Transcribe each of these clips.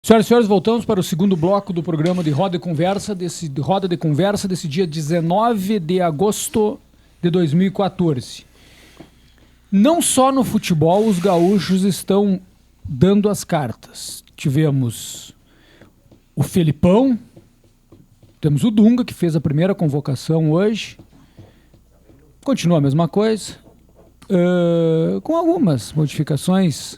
Senhoras e senhores, voltamos para o segundo bloco do programa de Roda de Conversa, desse dia 19 de agosto de 2014. Não só no futebol os gaúchos estão dando as cartas. Tivemos o Felipão, temos o Dunga, que fez a primeira convocação hoje. Continua a mesma coisa, com algumas modificações,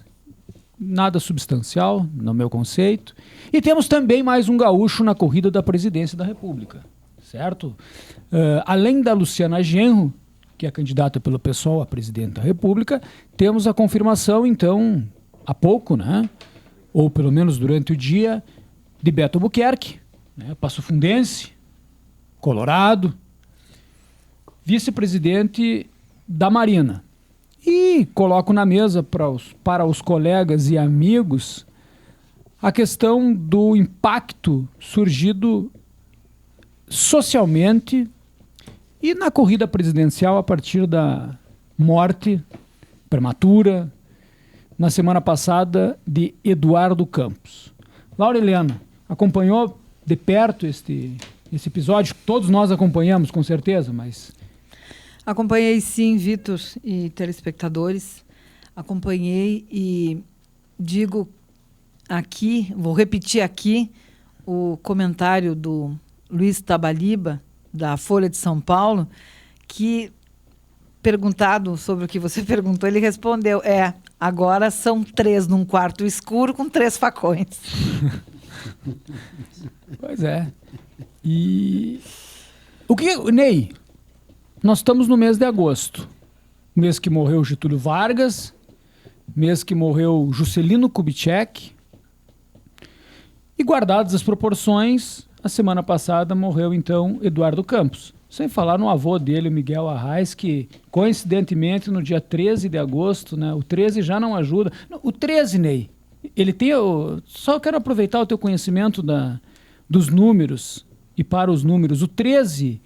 nada substancial, no meu conceito. E temos também mais um gaúcho na corrida da presidência da República, certo? Além da Luciana Genro, que é candidata pelo PSOL a presidente da República, temos a confirmação, então, há pouco, né? Ou pelo menos durante o dia, de Beto Albuquerque, né? Passofundense, Colorado, vice-presidente da Marina. E coloco na mesa para os colegas e amigos a questão do impacto surgido socialmente e na corrida presidencial a partir da morte prematura, na semana passada, de Eduardo Campos. Laura Helena, acompanhou de perto esse episódio? Todos nós acompanhamos, com certeza, mas... Acompanhei sim, Vitor e telespectadores. Acompanhei e digo aqui, vou repetir aqui o comentário do Luiz Tabaliba, da Folha de São Paulo, que, perguntado sobre o que você perguntou, ele respondeu, agora são 3 num quarto escuro com 3 facões. Pois é. E... Ney... Nós estamos no mês de agosto, mês que morreu Getúlio Vargas, mês que morreu Juscelino Kubitschek, e guardadas as proporções, a semana passada morreu então Eduardo Campos. Sem falar no avô dele, o Miguel Arraes, que coincidentemente no dia 13 de agosto, né, o 13 já não ajuda. O 13, Ney, ele tem... Só quero aproveitar o teu conhecimento dos números e para os números. O 13,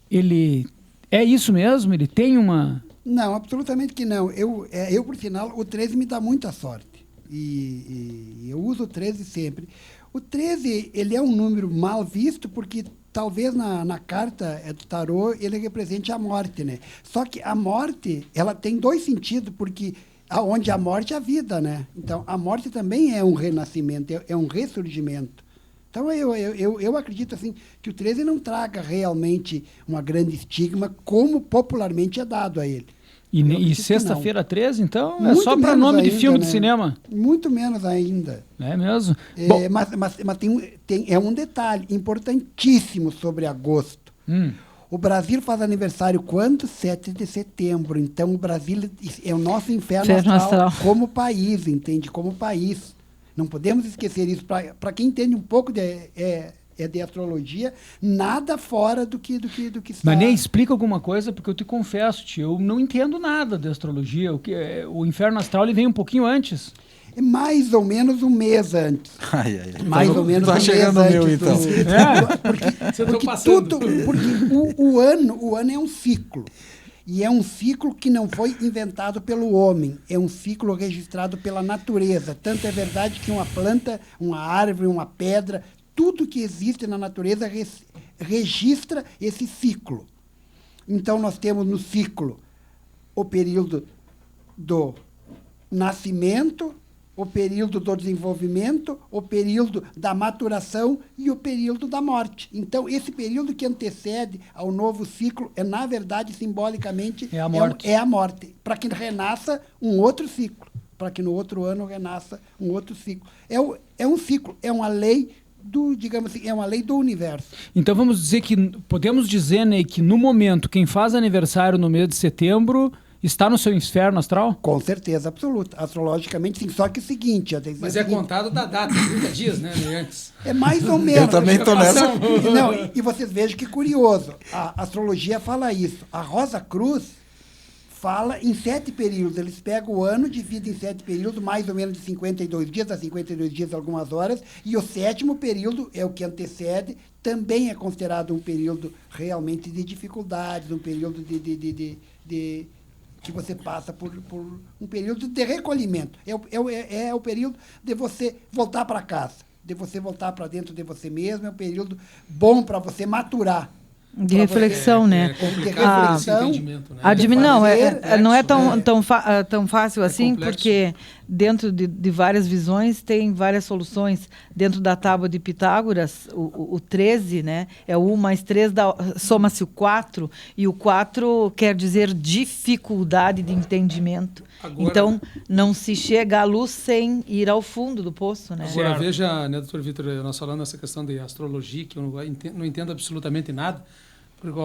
ele... É isso mesmo? Ele tem uma... Não, absolutamente que não. Eu por sinal, o 13 me dá muita sorte. E eu uso o 13 sempre. O 13, ele é um número mal visto porque talvez na carta do tarô ele represente a morte, né? Só que a morte, ela tem 2 sentidos, porque onde a morte é a vida, né? Então, a morte também é um renascimento, é um ressurgimento. Então, eu acredito assim, que o 13 não traga realmente uma grande estigma, como popularmente é dado a ele. E sexta-feira 13, então, muito é só para nome ainda, de filme, né? De cinema? Muito menos ainda. É mesmo? Mas tem um detalhe importantíssimo sobre agosto. O Brasil faz aniversário quando? 7 de setembro. Então, o Brasil é o nosso inferno astral como país, entende? Como país. Não podemos esquecer isso. Para quem entende um pouco de astrologia, nada fora do que está... Mas nem explica alguma coisa, porque eu te confesso, tio, eu não entendo nada de astrologia. O inferno astral ele vem um pouquinho antes. É mais ou menos um mês antes. Mais ou menos um mês chegando antes. Meu, então. Porque o ano é um ciclo. E é um ciclo que não foi inventado pelo homem, é um ciclo registrado pela natureza. Tanto é verdade que uma planta, uma árvore, uma pedra, tudo que existe na natureza registra esse ciclo. Então, nós temos no ciclo o período do nascimento, o período do desenvolvimento, o período da maturação e o período da morte. Então, esse período que antecede ao novo ciclo na verdade, simbolicamente, é a morte. É a morte, para que renasça um outro ciclo, para que no outro ano renasça um outro ciclo. É um ciclo, é uma lei digamos assim, é uma lei do universo. Então, podemos dizer, Ney, que no momento, quem faz aniversário no mês de setembro... Está no seu inferno astral? Com certeza absoluta. Astrologicamente, sim. Só que é o seguinte... Mas é contado da data, 30 dias, né? Antes. É mais ou menos. Eu também estou nessa. Não, e vocês vejam que curioso. A astrologia fala isso. A Rosa Cruz fala em 7 períodos. Eles pegam o ano, dividem em 7 períodos, mais ou menos de 52 dias, a 52 dias algumas horas, e o 7º período é o que antecede, também é considerado um período realmente de dificuldades, um período de que você passa por um período de recolhimento. É o período de você voltar para casa, de você voltar para dentro de você mesmo. É um período bom para você maturar. De reflexão, né? De reflexão. Entendimento, né? Não é tão fácil assim, complexo. porque dentro de várias visões tem várias soluções. Dentro da tábua de Pitágoras, o 13, né? É o 1 mais 3, soma-se o 4, e o 4 quer dizer dificuldade de entendimento. Agora, então, não se chega à luz sem ir ao fundo do poço, né? Agora, veja, né, doutor Vitor, nós falando essa questão de astrologia, que eu não entendo absolutamente nada.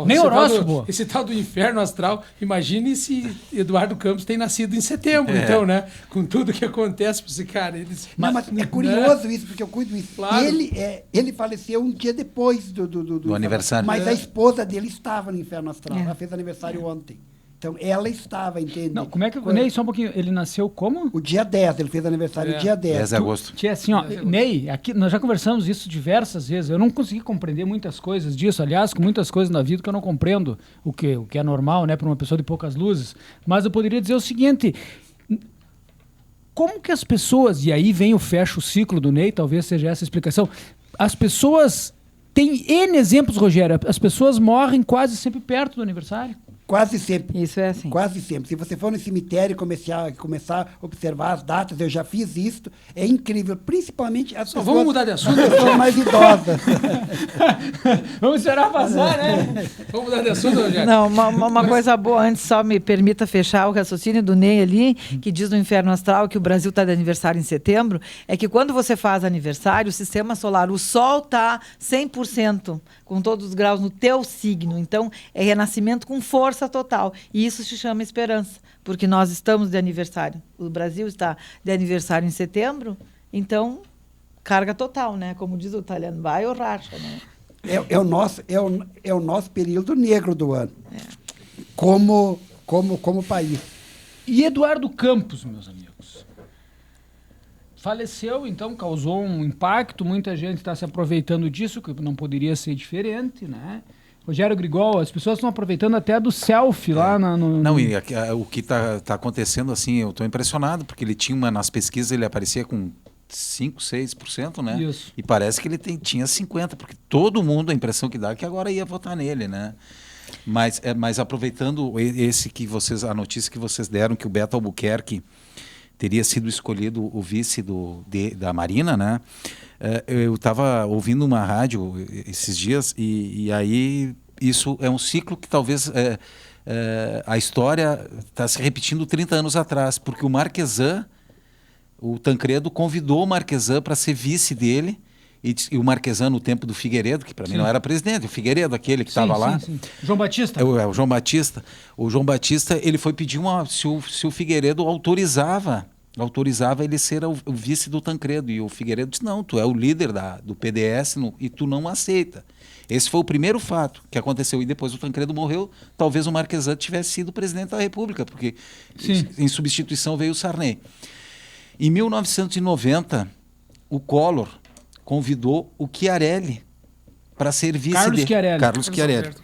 Nem horóscopo. Esse tal do inferno astral, imagine se Eduardo Campos tem nascido em setembro, então, né? Com tudo que acontece para esse cara. Mas é curioso isso, porque eu cuido isso. Claro. Ele faleceu um dia depois do aniversário. Mas a esposa dele estava no inferno astral. Ela fez aniversário ontem. Então, ela estava, entende? Não, como é que... Ney, só um pouquinho. Ele nasceu como? O dia 10, ele fez aniversário dia 10. 10 de agosto. Tia, assim, ó, Ney, aqui, nós já conversamos isso diversas vezes. Eu não consegui compreender muitas coisas disso. Aliás, com muitas coisas na vida que eu não compreendo, o que é normal, né, para uma pessoa de poucas luzes. Mas eu poderia dizer o seguinte... Como que as pessoas... E aí vem o fecha o ciclo do Ney, talvez seja essa a explicação. As pessoas... Tem N exemplos, Rogério. As pessoas morrem quase sempre perto do aniversário. Quase sempre. Isso é assim. Quase sempre. Se você for no cemitério e começar a observar as datas, eu já fiz isso, é incrível. Principalmente as pessoas... Vamos mudar de assunto. As pessoas mais idosas. Vamos esperar passar, né? Vamos mudar de assunto, Rogério. Não, uma coisa boa, antes só me permita fechar o raciocínio do Ney ali, que diz no Inferno Astral que o Brasil está de aniversário em setembro, é que quando você faz aniversário, o sistema solar, o Sol está 100%, com todos os graus no teu signo. Então, é renascimento com força total. E isso se chama esperança, porque nós estamos de aniversário. O Brasil está de aniversário em setembro, então, carga total, né? Como diz o italiano, vai ou racha, né? É o nosso período negro do ano. Como país. E Eduardo Campos, meus amigos? Faleceu, então, causou um impacto. Muita gente está se aproveitando disso, que não poderia ser diferente, né? Rogério Grigol, as pessoas estão aproveitando até do selfie lá no... Não, e o que está acontecendo, assim, eu estou impressionado, porque ele tinha nas pesquisas, ele aparecia com 5%, 6%, né? Isso. E parece que ele tinha 50%, porque todo mundo, a impressão que dá é que agora ia votar nele, né? Mas aproveitando a notícia que vocês deram, que o Beto Albuquerque teria sido escolhido o vice da Marina, né? Eu estava ouvindo uma rádio esses dias e aí isso é um ciclo que talvez a história está se repetindo 30 anos atrás, porque o Tancredo convidou o Marquesan para ser vice dele e o Marquesan no tempo do Figueiredo, que para mim não era presidente, o Figueiredo, aquele que estava lá. Sim. João Batista. O João Batista. O João Batista, ele foi pedir se o Figueiredo autorizava ele ser o vice do Tancredo. E o Figueiredo disse, não, tu é o líder do PDS e tu não aceita. Esse foi o primeiro fato que aconteceu. E depois o Tancredo morreu, talvez o Marquesan tivesse sido presidente da República, porque em substituição veio o Sarney. Em 1990, o Collor convidou o Chiarelli para ser vice Carlos Chiarelli.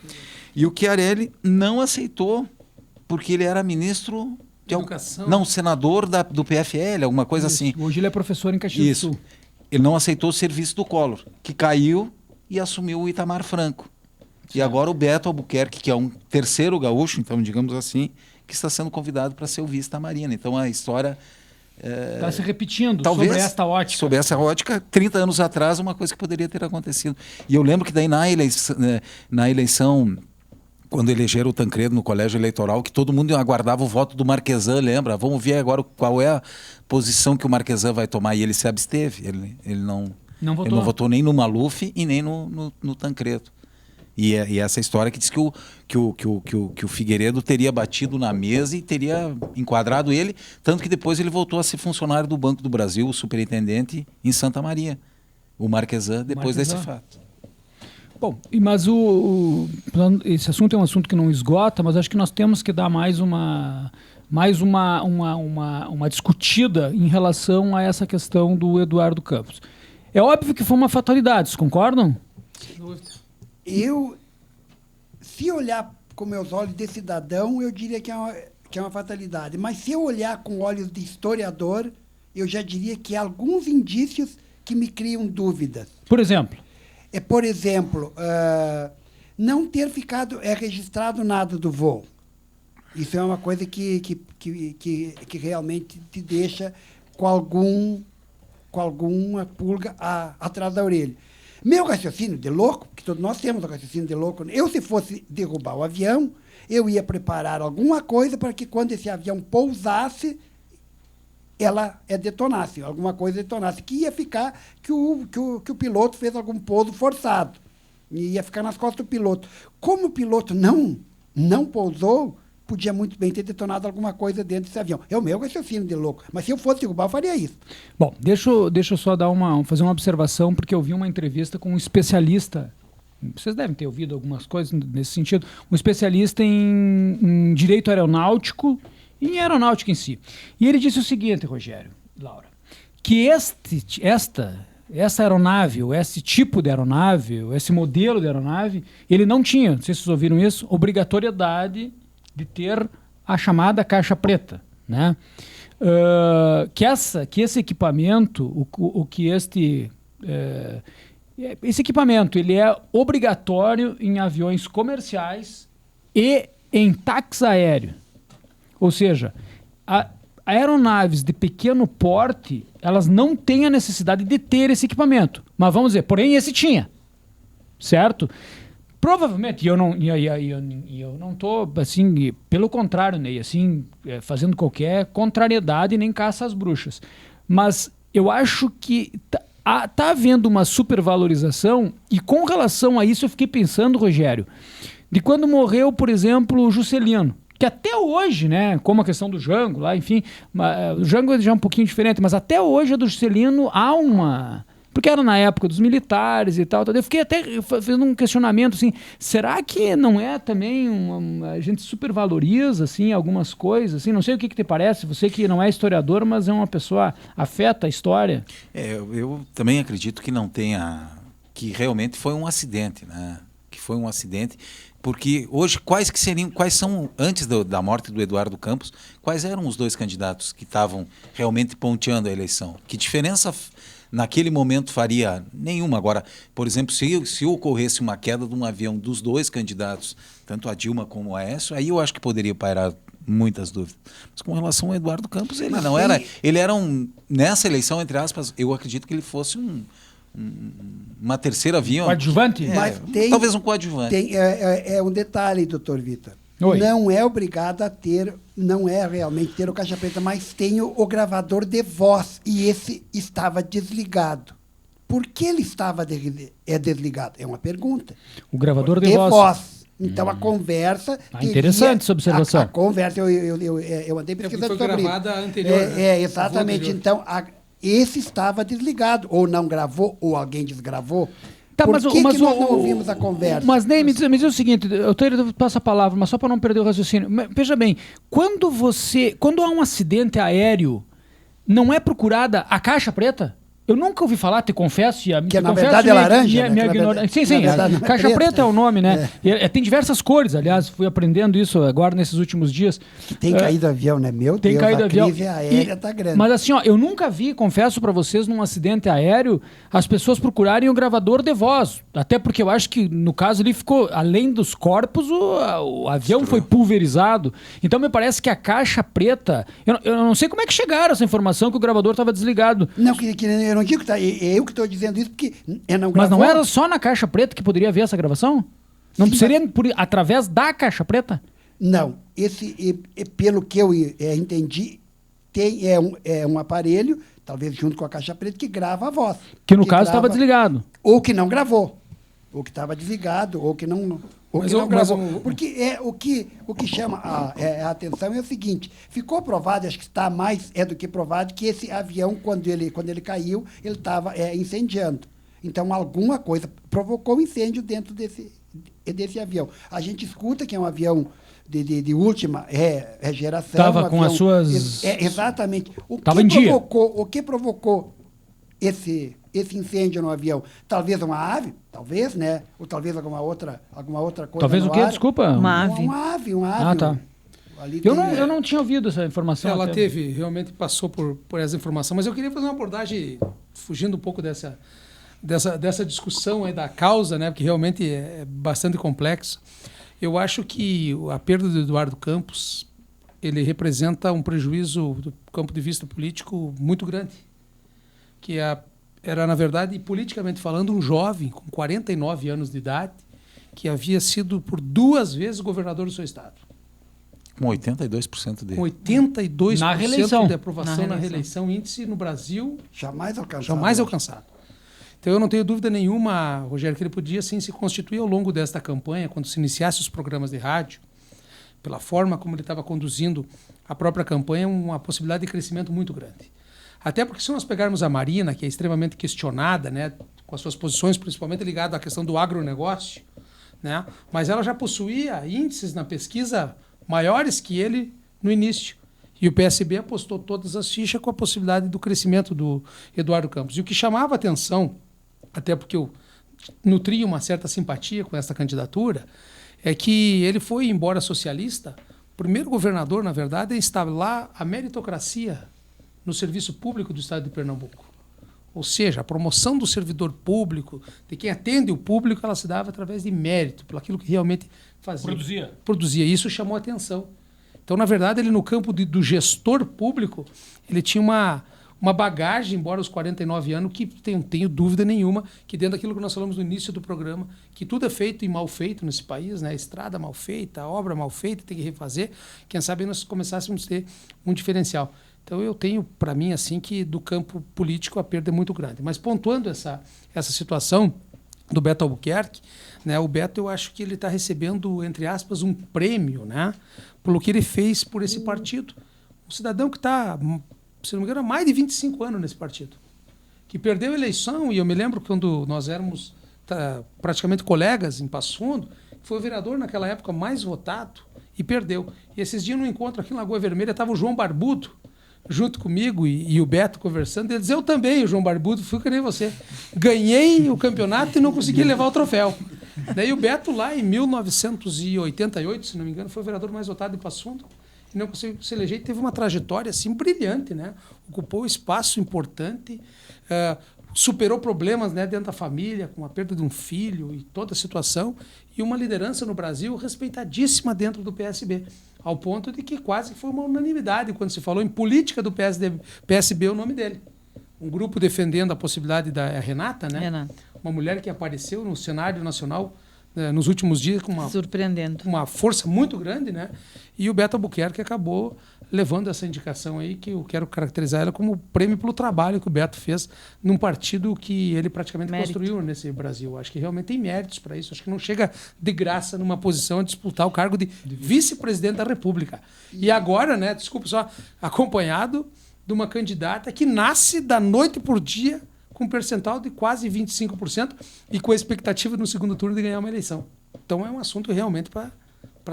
E o Chiarelli não aceitou, porque ele era ministro... Não, senador do PFL, alguma coisa assim. Hoje ele é professor em Caxias do Sul. Ele não aceitou o serviço do Collor, que caiu e assumiu o Itamar Franco. Certo. E agora o Beto Albuquerque, que é um terceiro gaúcho, então, digamos assim, que está sendo convidado para ser o vice da Marina. Então a história... Está se repetindo talvez, sobre esta ótica. Sob essa ótica, 30 anos atrás, uma coisa que poderia ter acontecido. E eu lembro que daí na eleição quando elegeram o Tancredo no colégio eleitoral, que todo mundo aguardava o voto do Marquesan, lembra? Vamos ver agora qual é a posição que o Marquesan vai tomar. E ele se absteve, ele não votou nem no Maluf e nem no Tancredo. E essa história que diz que o Figueiredo teria batido na mesa e teria enquadrado ele, tanto que depois ele voltou a ser funcionário do Banco do Brasil, o superintendente em Santa Maria. O Marquesan, depois desse fato. Bom, mas esse assunto é um assunto que não esgota, mas acho que nós temos que dar mais uma discutida em relação a essa questão do Eduardo Campos. É óbvio que foi uma fatalidade, vocês concordam? Se olhar com meus olhos de cidadão, eu diria que que é uma fatalidade. Mas se eu olhar com olhos de historiador, eu já diria que há alguns indícios que me criam dúvidas. Por exemplo? Por exemplo, não ter ficado registrado nada do voo. Isso é uma coisa que realmente te deixa com alguma pulga atrás da orelha. Meu raciocínio de louco, que todos nós temos um raciocínio de louco, se fosse derrubar o avião, eu ia preparar alguma coisa para que quando esse avião pousasse, ela detonasse, alguma coisa detonasse, que ia ficar que o piloto fez algum pouso forçado, e ia ficar nas costas do piloto. Como o piloto não pousou, podia muito bem ter detonado alguma coisa dentro desse avião. É o meu raciocínio de louco, mas se eu fosse derrubar, eu faria isso. Bom, deixa eu só fazer uma observação, porque eu vi uma entrevista com um especialista, vocês devem ter ouvido algumas coisas nesse sentido, um especialista em direito aeronáutico e em aeronáutica em si. E ele disse o seguinte, Rogério, Laura, que essa aeronave, ou esse tipo de aeronave, ou esse modelo de aeronave, ele não tinha, não sei se vocês ouviram isso, obrigatoriedade de ter a chamada caixa preta, né? Que esse equipamento, esse equipamento, ele é obrigatório em aviões comerciais e em táxi aéreo. Ou seja, aeronaves de pequeno porte, elas não têm a necessidade de ter esse equipamento. Mas vamos dizer, porém esse tinha, certo? Provavelmente, e eu não estou, assim, pelo contrário, Ney, assim, fazendo qualquer contrariedade nem caça às bruxas. Mas eu acho que tá havendo uma supervalorização, e com relação a isso eu fiquei pensando, Rogério, de quando morreu, por exemplo, o Juscelino, que até hoje, né, como a questão do Jango lá, enfim, o Jango já é um pouquinho diferente, mas até hoje a do Juscelino há uma... Porque era na época dos militares e tal. Eu fiquei até fazendo um questionamento, assim, será que não é também a gente supervaloriza, assim, algumas coisas, assim? Não sei o que te parece, você que não é historiador, mas é uma pessoa afeta a história. Eu também acredito que não tenha, que realmente foi um acidente, né? Que foi um acidente, porque hoje quais são, antes da morte do Eduardo Campos, quais eram os dois candidatos que estavam realmente ponteando a eleição? Que diferença naquele momento faria? Nenhuma. Agora, por exemplo, se ocorresse uma queda de um avião dos dois candidatos, tanto a Dilma como o Aécio, aí eu acho que poderia pairar muitas dúvidas. Mas com relação ao Eduardo Campos, ele era nessa eleição, entre aspas, eu acredito que ele fosse uma terceira via. Coadjuvante? Mas talvez um coadjuvante. É um detalhe, doutor Vitor. Oi. Não é obrigado a ter, não é realmente ter o caixa preta, mas tem o gravador de voz, e esse estava desligado. Por que ele estava desligado? É uma pergunta. O gravador de voz. Então a conversa... Interessante essa observação. A conversa, eu andei pesquisando sobre isso. Foi gravada anterior. Exatamente. Então, esse estava desligado. Ou não gravou, ou alguém desgravou. Tá, Por que nós não ouvimos a conversa? Mas, Ney, me diz o seguinte, eu passo a palavra, mas só para não perder o raciocínio. Veja bem, quando há um acidente aéreo, não é procurada a caixa preta? Eu nunca ouvi falar, te confesso. Que na verdade é laranja, minha ignorância. Sim, caixa preta é o nome, né? Tem diversas cores, aliás, fui aprendendo isso agora nesses últimos dias. Tem caído avião, né? Meu Deus, a crise aérea tá grande. Mas assim, ó, eu nunca vi, confesso para vocês, num acidente aéreo, as pessoas procurarem o gravador de voz. Até porque eu acho que, no caso, ali ficou, além dos corpos, o avião foi pulverizado. Então me parece que a caixa preta... Eu não sei como é que chegaram essa informação que o gravador estava desligado. Não, eu não digo que tá, eu que estou dizendo isso porque não gravou. Mas não era só na caixa preta que poderia haver essa gravação? Não seria através da caixa preta? Não. Pelo que eu entendi, é um aparelho, talvez junto com a caixa preta, que grava a voz. Que no caso estava desligado. Ou que não gravou. Ou que estava desligado, ou que não... gravou. Porque o que chama a atenção é o seguinte, ficou provado, acho que está mais do que provado, que esse avião, quando ele caiu, ele estava incendiando. Então, alguma coisa provocou um incêndio dentro desse avião. A gente escuta que é um avião de última geração. Estava com as suas... exatamente. O que provocou esse incêndio no avião? Talvez uma ave, talvez, né? Ou talvez alguma outra coisa. Talvez o quê? Desculpa. Uma ave. Uma ave. Ah, tá. Ali Eu tem- não tinha ouvido essa informação. Ela até. realmente passou por essa informação, mas eu queria fazer uma abordagem, fugindo um pouco dessa discussão aí da causa, né, porque realmente é bastante complexo. Eu acho que a perda do Eduardo Campos, ele representa um prejuízo do ponto de vista político muito grande, que era, na verdade, politicamente falando, um jovem com 49 anos de idade, que havia sido por 2 vezes governador do seu estado. Com 82% dele. Com 82% Na reeleição. de aprovação na reeleição, índice no Brasil Jamais alcançado. jamais alcançado. Então eu não tenho dúvida nenhuma, Rogério, que ele podia sim se constituir ao longo desta campanha, quando se iniciasse os programas de rádio, pela forma como ele estava conduzindo a própria campanha, uma possibilidade de crescimento muito grande. Até porque se nós pegarmos a Marina, que é extremamente questionada, né, com as suas posições principalmente ligadas à questão do agronegócio, né, mas ela já possuía índices na pesquisa maiores que ele no início. E o PSB apostou todas as fichas com a possibilidade do crescimento do Eduardo Campos. E o que chamava a atenção, até porque eu nutria uma certa simpatia com essa candidatura, é que ele foi, embora socialista, o primeiro governador, na verdade, a instalar a meritocracia no serviço público do estado de Pernambuco. Ou seja, a promoção do servidor público, de quem atende o público, ela se dava através de mérito, pelo aquilo que realmente fazia. Produzia. Isso chamou a atenção. Então, na verdade, ele no campo do gestor público, ele tinha uma bagagem, embora aos 49 anos, que tenho dúvida nenhuma, que dentro daquilo que nós falamos no início do programa, que tudo é feito e mal feito nesse país, né? A estrada mal feita, a obra mal feita, tem que refazer. Quem sabe nós começássemos a ter um diferencial. Então, eu tenho, para mim, assim, que do campo político a perda é muito grande. Mas pontuando essa situação do Beto Albuquerque, né? O Beto, eu acho que ele está recebendo, entre aspas, um prêmio, né? Pelo que ele fez por esse partido. Um cidadão que está, se não me engano, há mais de 25 anos nesse partido, que perdeu a eleição, e eu me lembro quando nós éramos praticamente colegas em Passo Fundo, foi o vereador naquela época mais votado e perdeu. E esses dias, no encontro aqui em Lagoa Vermelha, estava o João Barbudo, junto comigo e o Beto conversando, ele dizia, eu também, o João Barbudo, fui que nem você. Ganhei o campeonato e não consegui levar o troféu. Daí o Beto, lá em 1988, se não me engano, foi o vereador mais votado de Passo Fundo, e não conseguiu se eleger, e teve uma trajetória assim brilhante, né? Ocupou um espaço importante, superou problemas, né, dentro da família, com a perda de um filho e toda a situação, e uma liderança no Brasil respeitadíssima dentro do PSB, ao ponto de que quase foi uma unanimidade quando se falou em política do PSB o nome dele. Um grupo defendendo a possibilidade da Renata, né? Renata. Uma mulher que apareceu no cenário nacional nos últimos dias com uma força muito grande, né? E o Beto Albuquerque acabou levando essa indicação aí, que eu quero caracterizar ela como prêmio pelo trabalho que o Beto fez num partido que ele praticamente construiu nesse Brasil. Acho que realmente tem méritos para isso. Acho que não chega de graça numa posição a disputar o cargo de vice-presidente da República. E agora, né, desculpa só, acompanhado de uma candidata que nasce da noite por dia com um percentual de quase 25% e com a expectativa no segundo turno de ganhar uma eleição. Então é um assunto realmente para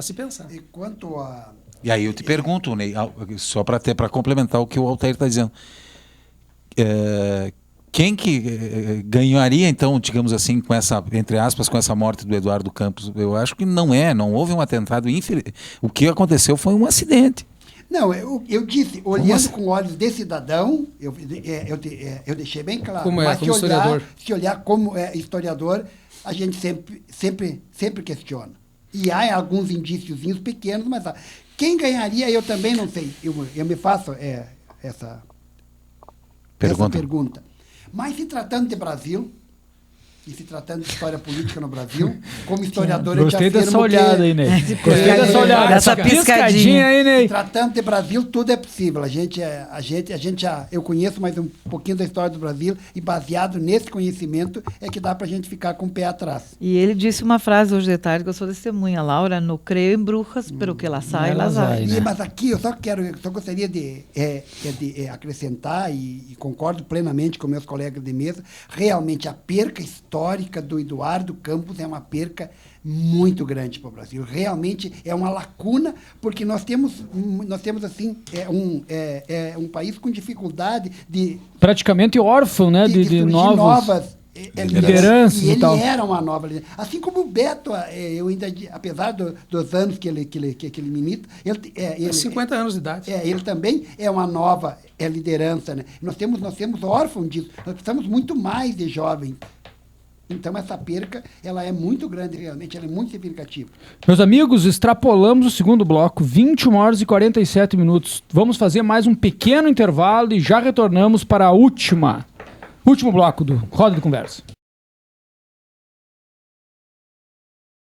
se pensar. E quanto a... E aí eu te pergunto, Ney, só para complementar o que o Altair está dizendo, quem que ganharia, então, digamos assim, com essa, entre aspas, com essa morte do Eduardo Campos? Eu acho que não houve um atentado o que aconteceu foi um acidente. Não, eu disse, olhando com olhos de cidadão, eu deixei bem claro. Como é, mas como historiador. Se olhar como historiador, a gente sempre questiona. E há alguns indíciozinhos pequenos, mas quem ganharia, eu também não sei. Eu me faço essa pergunta. Mas se tratando de Brasil, e se tratando de história política no Brasil, como historiador eu te afirmo dessa olhada aí, Ney. Gostei dessa olhada, essa piscadinha aí, Ney. Se tratando de Brasil, tudo é possível. Eu conheço mais um pouquinho da história do Brasil e baseado nesse conhecimento é que dá para a gente ficar com o pé atrás. E ele disse uma frase hoje de tarde que eu sou testemunha, Laura, no creio em bruxas, pelo que ela sai, ela vai. né? Mas aqui eu só gostaria de acrescentar e concordo plenamente com meus colegas de mesa, realmente a perca histórica do Eduardo Campos é uma perca muito grande para o Brasil. Realmente é uma lacuna, porque nós temos assim, um país com dificuldade de... Praticamente órfão, né? De surgir novos... Lideranças e e ele tal. era uma nova liderança. Assim como o Beto, eu ainda, apesar dos anos que ele milita, ele 50 anos de idade. ele também é uma nova liderança, né? Nós temos órfãos disso. Nós precisamos muito mais de jovens. Então essa perca, ela é muito grande realmente, ela é muito significativa. Meus amigos, extrapolamos o segundo bloco, 21 horas e 47 minutos. Vamos fazer mais um pequeno intervalo e já retornamos para a último bloco do Roda de Conversa.